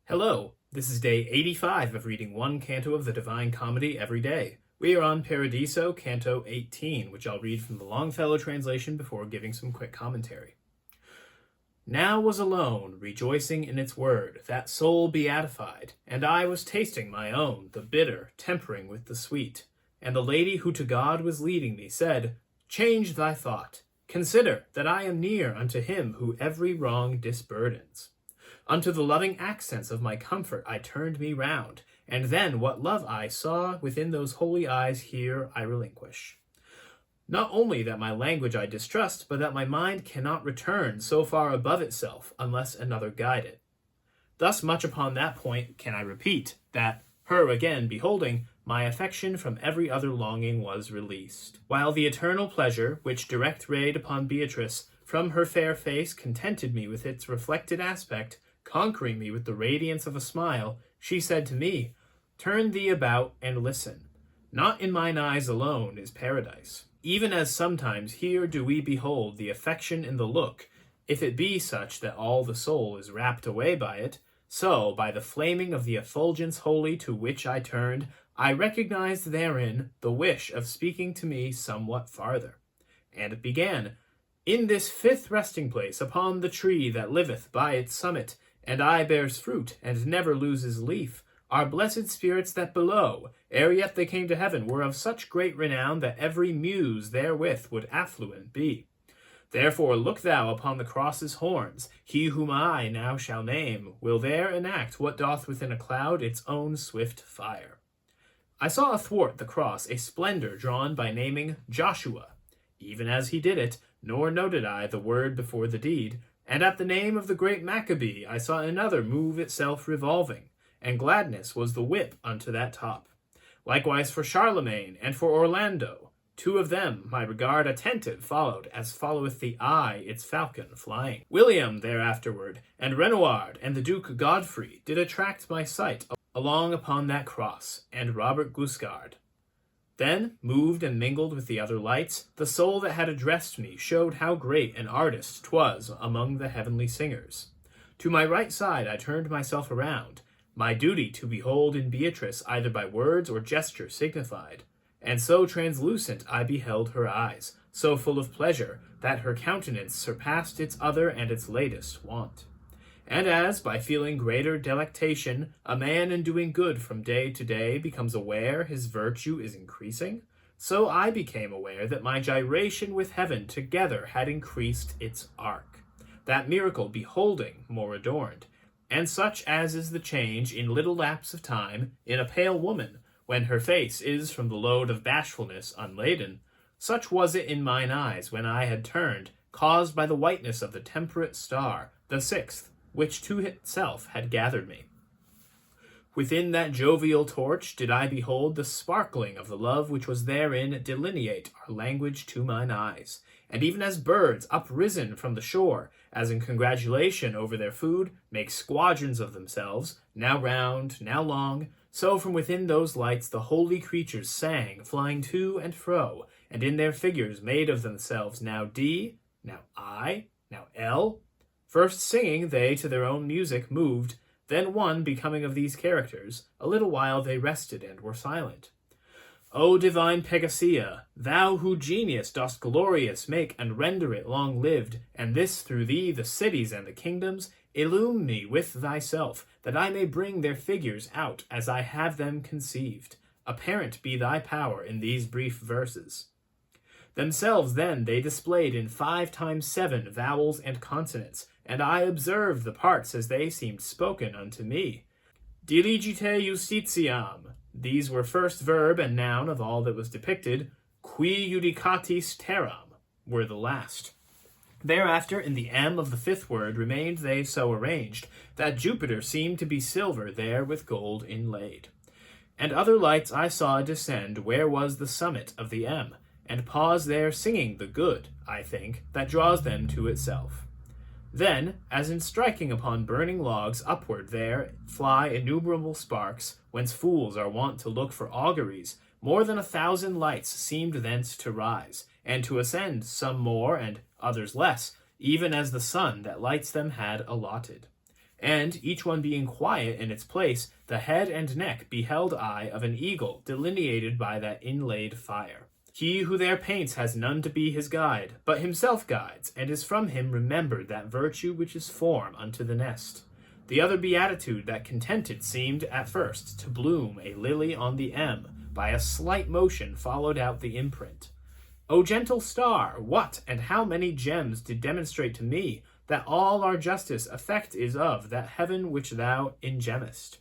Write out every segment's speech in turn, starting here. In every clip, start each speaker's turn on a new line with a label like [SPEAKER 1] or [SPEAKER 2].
[SPEAKER 1] Hello, this is day 85 of reading one canto of the Divine Comedy every day. We are on Paradiso, Canto 18, which I'll read from the Longfellow translation before giving some quick commentary. Now was alone, rejoicing in its word, that soul beatified, and I was tasting my own, the bitter, tempering with the sweet. And the lady who to God was leading me said, Change thy thought, consider that I am near unto him who every wrong disburdens. Unto the loving accents of my comfort I turned me round, and then what love I saw within those holy eyes here I relinquish. Not only that my language I distrust, but that my mind cannot return so far above itself unless another guide it. Thus much upon that point can I repeat, that, her again beholding, my affection from every other longing was released. While the eternal pleasure, which direct rayed upon Beatrice, from her fair face contented me with its reflected aspect, conquering me with the radiance of a smile, she said to me, Turn thee about and listen. Not in mine eyes alone is paradise. Even as sometimes here do we behold the affection in the look, if it be such that all the soul is rapt away by it, so, by the flaming of the effulgence holy to which I turned, I recognized therein the wish of speaking to me somewhat farther. And it began, In this fifth resting place upon the tree that liveth by its summit, and aye bears fruit, and never loses leaf, our blessed spirits that below, ere yet they came to heaven, were of such great renown that every muse therewith would affluent be. Therefore look thou upon the cross's horns, he whom I now shall name will there enact what doth within a cloud its own swift fire. I saw athwart the cross a splendor drawn by naming Joshua, even as he did it, nor noted I the word before the deed, and at the name of the great Maccabee I saw another move itself revolving, and gladness was the whip unto that top. Likewise for Charlemagne and for Orlando, two of them my regard attentive followed, as followeth the eye its falcon flying. William thereafterward, and Renouard, and the Duke Godfrey did attract my sight along upon that cross, and Robert Guiscard. Then, moved and mingled with the other lights, the soul that had addressed me showed how great an artist 'twas among the heavenly singers. To my right side I turned myself around, my duty to behold in Beatrice either by words or gesture signified, and so translucent I beheld her eyes, so full of pleasure, that her countenance surpassed its other and its latest wont. And as, by feeling greater delectation, a man in doing good from day to day becomes aware his virtue is increasing, so I became aware that my gyration with heaven together had increased its arc, that miracle beholding more adorned, and such as is the change in little lapse of time in a pale woman, when her face is from the load of bashfulness unladen, such was it in mine eyes when I had turned, caused by the whiteness of the temperate star, the sixth, which to itself had gathered me. Within that jovial torch did I behold the sparkling of the love which was therein delineate our language to mine eyes, and even as birds uprisen from the shore, as in congratulation over their food, make squadrons of themselves, now round, now long, so from within those lights the holy creatures sang, flying to and fro, and in their figures made of themselves now D, now I, now L. First singing they to their own music moved, then one becoming of these characters, a little while they rested and were silent. O divine Pegasia, thou who genius dost glorious make and render it long-lived, and this through thee the cities and the kingdoms, illume me with thyself, that I may bring their figures out as I have them conceived. Apparent be thy power in these brief verses. Themselves then they displayed in 5 times 7 vowels and consonants, and I observed the parts as they seemed spoken unto me. Diligite justitiam, these were first verb and noun of all that was depicted. Qui judicatis terram were the last. Thereafter, in the M of the 5th word, remained they so arranged, that Jupiter seemed to be silver there with gold inlaid. And other lights I saw descend where was the summit of the M, and pause there singing the good, I think, that draws them to itself. Then, as in striking upon burning logs upward there fly innumerable sparks, whence fools are wont to look for auguries, more than 1,000 lights seemed thence to rise, and to ascend some more and others less, even as the sun that lights them had allotted. and, each one being quiet in its place, the head and neck beheld I of an eagle, delineated by that inlaid fire. He who there paints has none to be his guide, but himself guides, and is from him remembered that virtue which is form unto the nest. The other beatitude that contented seemed, at first, to bloom a lily on the M, by a slight motion followed out the imprint. O gentle star, what and how many gems did demonstrate to me that all our justice effect is of that heaven which thou ingemest?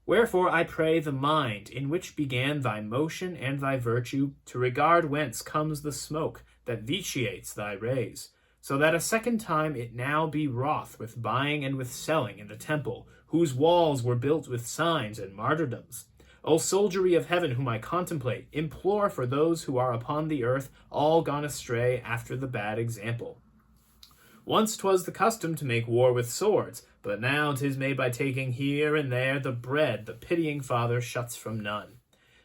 [SPEAKER 1] Wherefore I pray the mind, in which began thy motion and thy virtue, to regard whence comes the smoke that vitiates thy rays, so that a second time it now be wroth with buying and with selling in the temple, whose walls were built with signs and martyrdoms. O soldiery of heaven whom I contemplate, implore for those who are upon the earth, all gone astray after the bad example. Once 'twas the custom to make war with swords, but now 'tis made by taking here and there the bread the pitying Father shuts from none.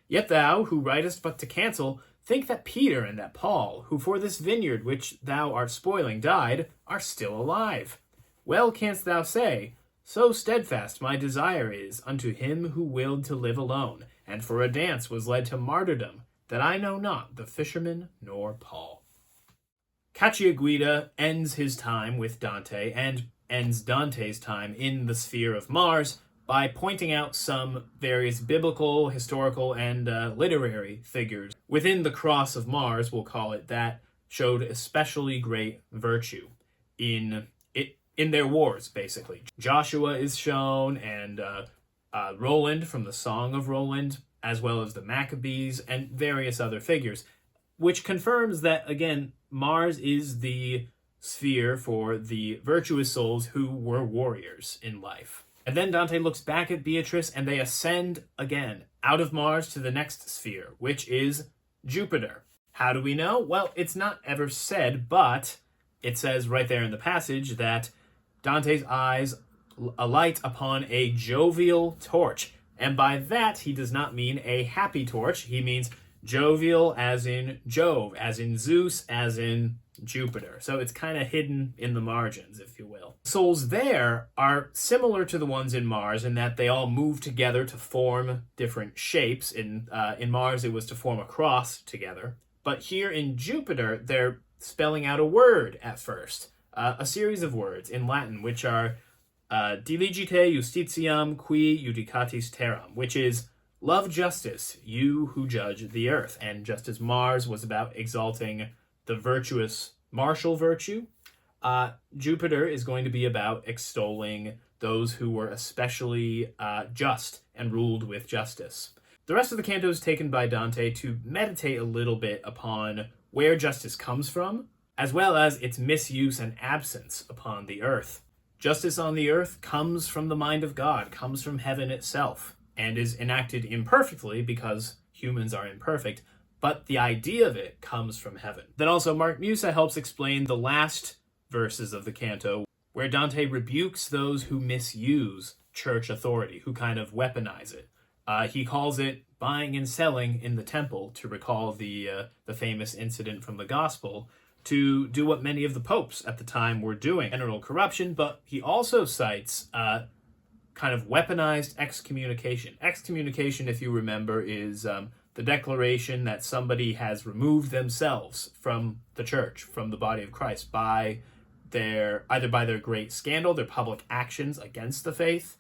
[SPEAKER 1] Yet thou, who writest but to cancel, think that Peter and that Paul, who for this vineyard which thou art spoiling died, are still alive. Well canst thou say, so steadfast my desire is unto him who willed to live alone, and for a dance was led to martyrdom, that I know not the fisherman nor Paul. Cacciaguida ends his time with Dante and ends Dante's time in the sphere of Mars by pointing out some various biblical, historical, and literary figures within the cross of Mars, we'll call it, that showed especially great virtue in their wars, basically. Joshua is shown, and Roland from the Song of Roland, as well as the Maccabees, and various other figures, which confirms that, again, Mars is the sphere for the virtuous souls who were warriors in life. And then Dante looks back at Beatrice, and they ascend again out of Mars to the next sphere, which is Jupiter. How do we know? Well, it's not ever said, but it says right there in the passage that Dante's eyes alight upon a jovial torch. And by that, he does not mean a happy torch. He means jovial as in Jove, as in Zeus, as in Jupiter. So it's kind of hidden in the margins, if you will. Souls there are similar to the ones in Mars in that they all move together to form different shapes. In Mars, it was to form a cross together. But here in Jupiter, they're spelling out a word at first. A series of words in Latin, which are diligite justitiam qui judicatis terram, which is love justice, you who judge the earth. And just as Mars was about exalting the virtuous martial virtue, Jupiter is going to be about extolling those who were especially just and ruled with justice. The rest of the canto is taken by Dante to meditate a little bit upon where justice comes from, as well as its misuse and absence upon the earth. Justice on the earth comes from the mind of God, comes from heaven itself, and is enacted imperfectly because humans are imperfect, but the idea of it comes from heaven. Then also Mark Musa helps explain the last verses of the canto, where Dante rebukes those who misuse church authority, who kind of weaponize it. He calls it buying and selling in the temple, to recall the famous incident from the gospel, to do what many of the popes at the time were doing, general corruption, but he also cites kind of weaponized excommunication. Excommunication, if you remember, is the declaration that somebody has removed themselves from the church, from the body of Christ, either by their great scandal, their public actions against the faith,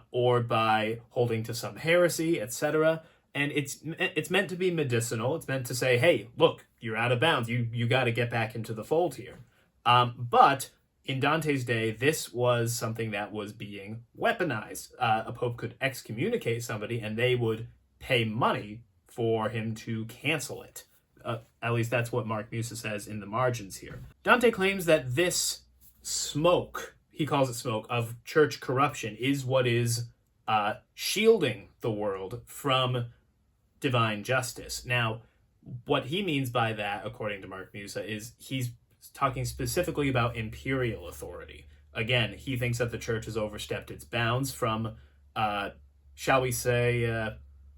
[SPEAKER 1] or by holding to some heresy, etc. And it's meant to be medicinal. It's meant to say, hey, look, you're out of bounds. You got to get back into the fold here. But in Dante's day, this was something that was being weaponized. A pope could excommunicate somebody, and they would pay money for him to cancel it. At least that's what Mark Musa says in the margins here. Dante claims that this smoke, he calls it smoke, of church corruption is what is shielding the world from divine justice. Now, what he means by that, according to Mark Musa, is he's talking specifically about imperial authority. Again, he thinks that the church has overstepped its bounds from, shall we say,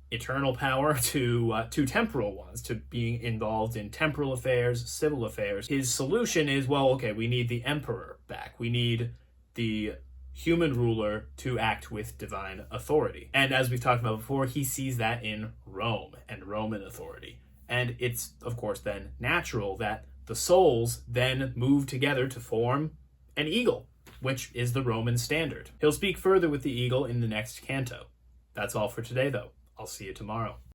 [SPEAKER 1] eternal power to temporal ones, to being involved in temporal affairs, civil affairs. His solution is, well, okay, we need the emperor back. We need the human ruler to act with divine authority. And as we've talked about before, he sees that in Rome and Roman authority. And it's, of course, then natural that the souls then move together to form an eagle, which is the Roman standard. He'll speak further with the eagle in the next canto. That's all for today, though. I'll see you tomorrow.